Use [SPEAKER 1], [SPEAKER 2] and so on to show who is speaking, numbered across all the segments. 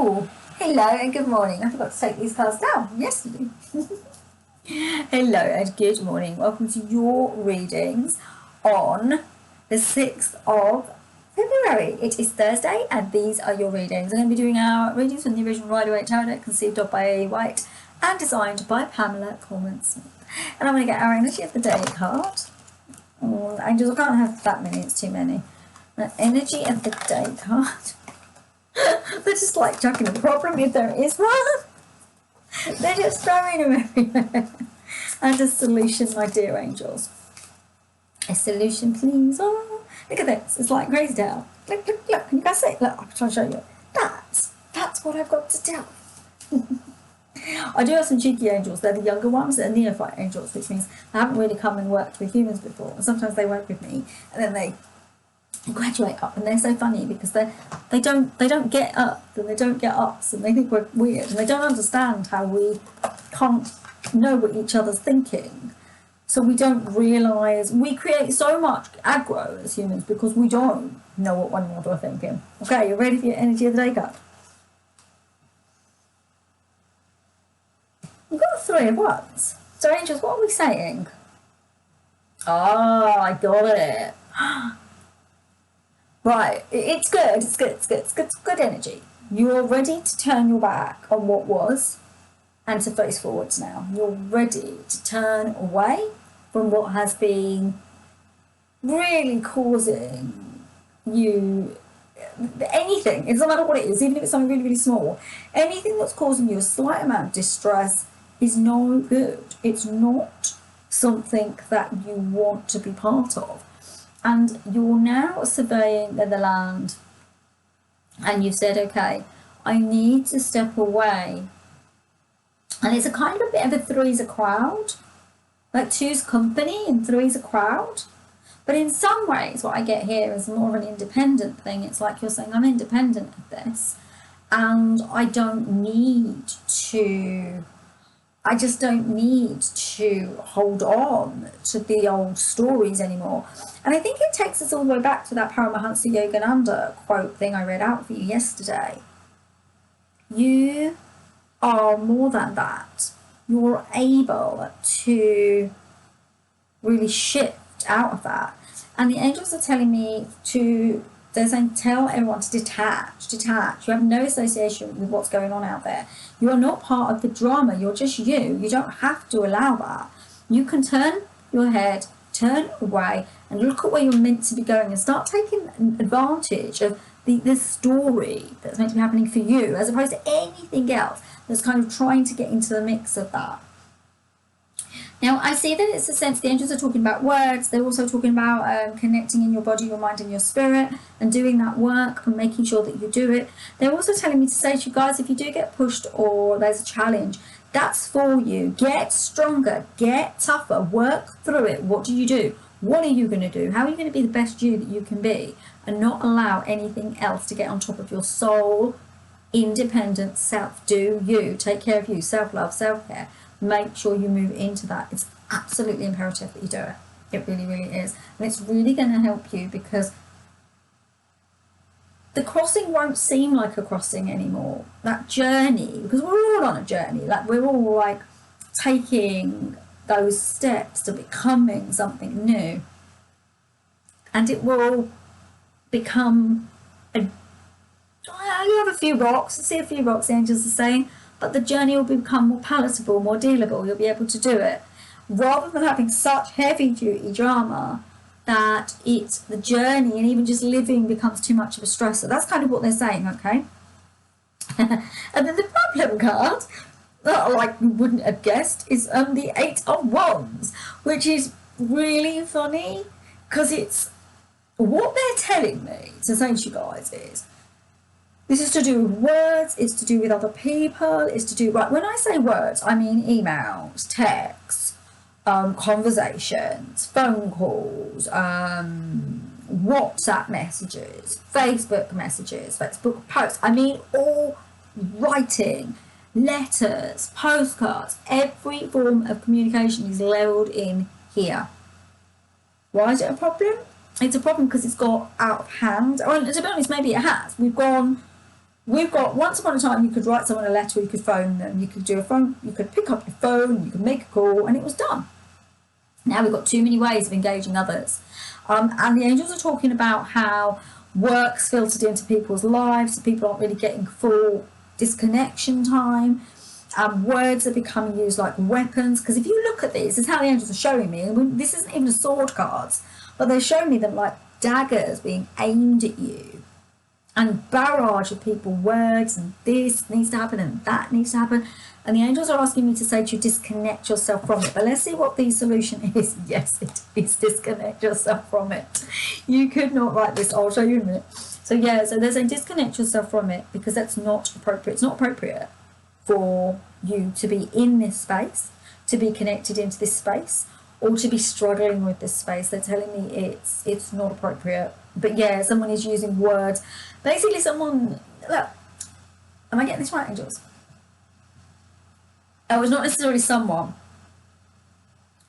[SPEAKER 1] Oh, hello and good morning. I forgot to take these cards down yesterday. Hello and good morning. Welcome to your readings on the 6th of February. It is Thursday and these are your readings. I'm going to be doing our readings from the original Waite tarot deck, conceived of by Waite and designed by Pamela Coleman-Smith. And I'm going to get our energy of the day card. Oh, angels, I can't have that many, it's too many. The energy of the day card. They're just like chucking a problem if there is one. They're just throwing them everywhere. And a solution, my dear angels. A solution, please. Oh, look at this. It's like crazy down. Look, look, look. Can you guys see? Look, I'm trying to show you. That's what I've got to tell. I do have some cheeky angels. They're the younger ones. They're neophyte angels, which means they haven't really come and worked with humans before. And sometimes they work with me, and then they graduate up, and they're so funny because they don't get up, and they don't get us, and they think we're weird, and they don't understand how we can't know what each other's thinking. So we don't realise we create so much aggro as humans because we don't know what one another are thinking. Okay, you ready for your energy of the day card? We've got the 3 of Wands. So angels, what are we saying? Oh, I got it. Right, it's good, it's good energy. You're ready to turn your back on what was and to face forwards now. You're ready to turn away from what has been really causing you anything. It doesn't matter what it is, even if it's something really, really small. Anything that's causing you a slight amount of distress is no good. It's not something that you want to be part of. And you're now surveying the land and you've said, okay, I need to step away. And it's a kind of a bit of a 3's a crowd, like 2's company and 3's a crowd. But in some ways, what I get here is more of an independent thing. It's like you're saying, I'm independent of this and I just don't need to hold on to the old stories anymore. And I think it takes us all the way back to that Paramahansa Yogananda quote thing I read out for you yesterday. You are more than that. You're able to really shift out of that. And the angels are telling me they're saying, tell everyone to detach. You have no association with what's going on out there. You are not part of the drama. You're just you. You don't have to allow that. You can turn your head, turn away, and look at where you're meant to be going and start taking advantage of the story that's meant to be happening for you, as opposed to anything else that's kind of trying to get into the mix of that. Now, I see that it's a sense the angels are talking about words. They're also talking about connecting in your body, your mind, and your spirit, and doing that work and making sure that you do it. They're also telling me to say to you guys, if you do get pushed or there's a challenge, that's for you. Get stronger, get tougher, work through it. What do you do? What are you going to do? How are you going to be the best you that you can be and not allow anything else to get on top of your soul, independent self? Do you take care of you, self-love, self-care? Make sure you move into that. It's absolutely imperative that you do it. It really, really is. And it's really going to help you because the crossing won't seem like a crossing anymore. That journey, because we're all on a journey. Like we're all like taking those steps to becoming something new. And it will become you have a few rocks, see a few rocks, the angels are saying, but the journey will become more palatable, more dealable. You'll be able to do it. Rather than having such heavy-duty drama that the journey and even just living becomes too much of a stressor. That's kind of what they're saying, okay? And then the problem card, like you wouldn't have guessed, is the 8 of Wands, which is really funny because it's what they're telling me to say to you guys is, this is to do with words, it's to do with other people, it's to do, right, when I say words, I mean emails, texts, conversations, phone calls, WhatsApp messages, Facebook messages, Facebook posts. I mean all writing, letters, postcards, every form of communication is leveled in here. Why is it a problem? It's a problem because it's got out of hand. Well, to be honest, maybe it has. we've got, once upon a time, you could write someone a letter, you could phone them, you could do a phone, you could pick up your phone, you could make a call, and it was done. Now we've got too many ways of engaging others. And the angels are talking about how work's filtered into people's lives, so people aren't really getting full disconnection time. Words are becoming used like weapons, because if you look at these, this is how the angels are showing me, and this isn't even a sword cards, but they're showing me them like daggers being aimed at you, and barrage of people, words, and this needs to happen and that needs to happen. And the angels are asking me to say to you, disconnect yourself from it. But let's see what the solution is. Yes, it is disconnect yourself from it. You could not write this. I'll show you in a minute. So yeah, so they're saying disconnect yourself from it, because that's not appropriate. It's not appropriate for you to be in this space, to be connected into this space, or to be struggling with this space. They're telling me it's not appropriate. But yeah, someone is using words. Basically, someone, look, am I getting this right, angels? Oh, it's not necessarily someone.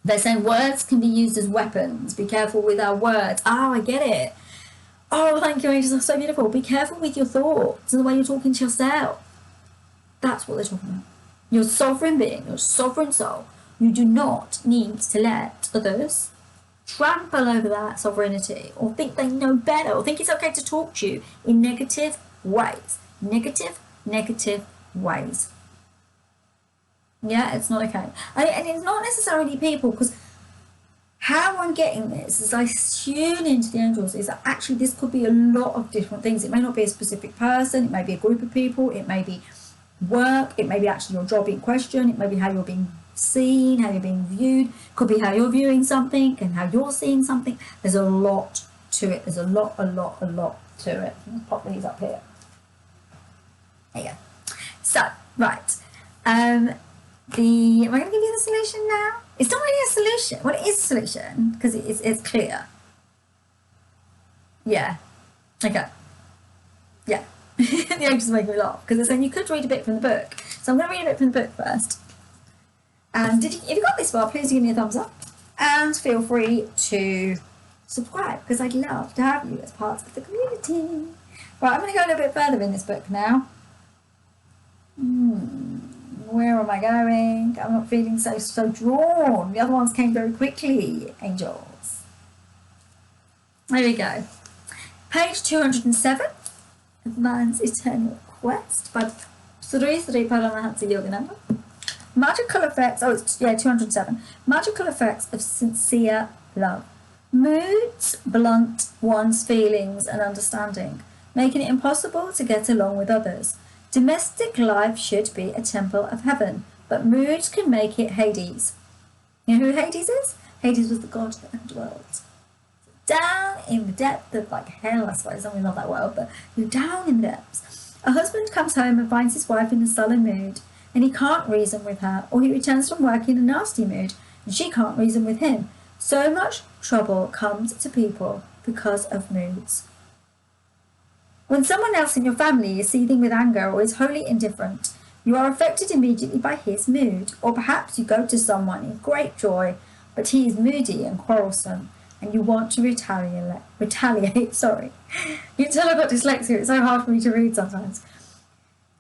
[SPEAKER 1] They're saying words can be used as weapons. Be careful with our words. Oh, I get it. Oh, thank you, angels. That's so beautiful. Be careful with your thoughts and the way you're talking to yourself. That's what they're talking about. You're a sovereign being, you're a sovereign soul. You do not need to let others trample over that sovereignty, or think they know better, or think it's okay to talk to you in negative ways. Negative ways. Yeah, it's not okay. And it's not necessarily people, because how I'm getting this as I tune into the angels is that actually this could be a lot of different things. It may not be a specific person, it may be a group of people, it may be work, it may be actually your job in question, it may be how you're being seen, how you're being viewed, could be how you're viewing something and how you're seeing something. There's a lot to it. There's a lot to it. Let's pop these up here. There you go. So, right. Am I going to give you the solution now? It's not really a solution. Well, it is a solution because it's clear. Yeah. Okay. Yeah. The angels make me laugh because they're saying you could read a bit from the book. So I'm going to read a bit from the book first. And if you got this far, please give me a thumbs up. And feel free to subscribe, because I'd love to have you as part of the community. Right, I'm going to go a little bit further in this book now. Where am I going? I'm not feeling so drawn. The other ones came very quickly, angels. There we go. Page 207 of Man's Eternal Quest by Sri Paramahansa Yogananda. Magical effects, 207. Magical effects of sincere love. Moods blunt one's feelings and understanding, making it impossible to get along with others. Domestic life should be a temple of heaven, but moods can make it Hades. You know who Hades is? Hades was the god that underworld. Down in the depth of hell, I suppose. I don't love that world, but you're down in the depths. A husband comes home and finds his wife in a sullen mood, and he can't reason with her, or he returns from work in a nasty mood, and she can't reason with him. So much trouble comes to people because of moods. When someone else in your family is seething with anger or is wholly indifferent, you are affected immediately by his mood, or perhaps you go to someone in great joy, but he is moody and quarrelsome, and you want to retaliate. You can tell I've got dyslexia, it's so hard for me to read sometimes.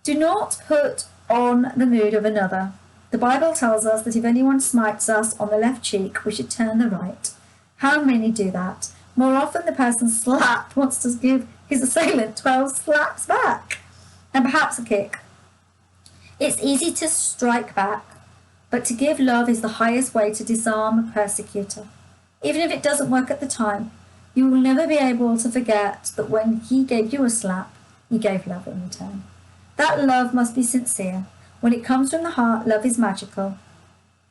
[SPEAKER 1] Do not put on the mood of another. The Bible tells us that if anyone smites us on the left cheek, we should turn the right. How many do that? More often the person slapped wants to give his assailant 12 slaps back, and perhaps a kick. It's easy to strike back, but to give love is the highest way to disarm a persecutor. Even if it doesn't work at the time, you will never be able to forget that when he gave you a slap, you gave love in return. That love must be sincere. When it comes from the heart, love is magical.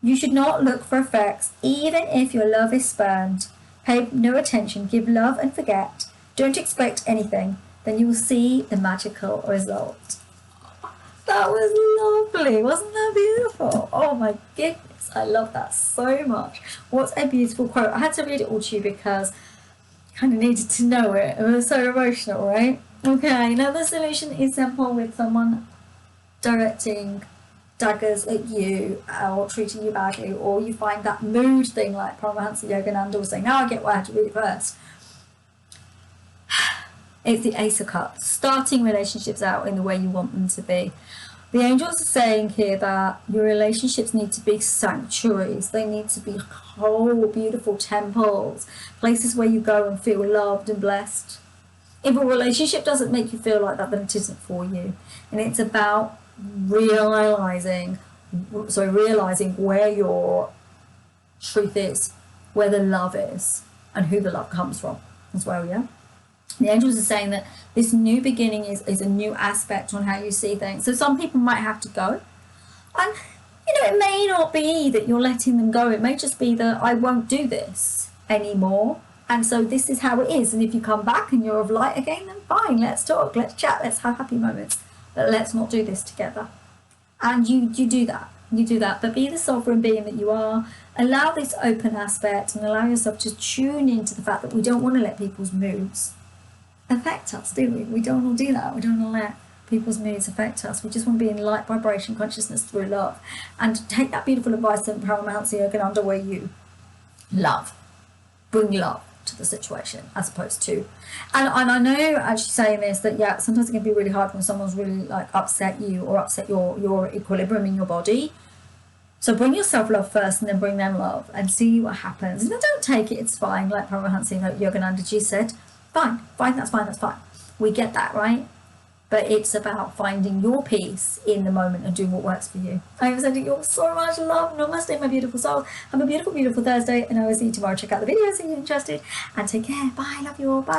[SPEAKER 1] You should not look for effects, even if your love is spurned. Pay no attention, give love and forget. Don't expect anything, then you will see the magical result. That was lovely, wasn't that beautiful? Oh my goodness, I love that so much. What a beautiful quote. I had to read it all to you because I kind of needed to know it. It was so emotional, right? Okay, now the solution is simple with someone directing daggers at you or treating you badly, or you find that mood thing like Paramahansa Yogananda was saying. Now I get why I had to read it first. It's the Ace of Cups, starting relationships out in the way you want them to be. The angels are saying here that your relationships need to be sanctuaries. They need to be whole, beautiful temples, places where you go and feel loved and blessed. If a relationship doesn't make you feel like that, then it isn't for you. And it's about realizing where your truth is, where the love is, and who the love comes from as well, yeah? The angels are saying that this new beginning is a new aspect on how you see things. So some people might have to go. And, it may not be that you're letting them go. It may just be that I won't do this anymore. And so this is how it is. And if you come back and you're of light again, then fine, let's talk, let's chat, let's have happy moments. But let's not do this together. And you do that. You do that. But be the sovereign being that you are. Allow this open aspect and allow yourself to tune into the fact that we don't want to let people's moods affect us, do we? We don't want to do that. We don't want to let people's moods affect us. We just want to be in light vibration consciousness through love. And take that beautiful advice from Paramahansa Yogananda where you love. Bring love to the situation as opposed to, and I know actually saying this that sometimes it can be really hard when someone's really like upset you or upset your equilibrium in your body. So bring yourself love first and then bring them love and see what happens. And don't take it, it's fine, like Paramahansa Yogananda Ji said, fine, that's fine. We get that, right? But it's about finding your peace in the moment and doing what works for you. I am sending you all so much love. Namaste, my beautiful souls. Have a beautiful, beautiful Thursday, and I will see you tomorrow. Check out the videos if you're interested. And take care. Bye. Love you all. Bye.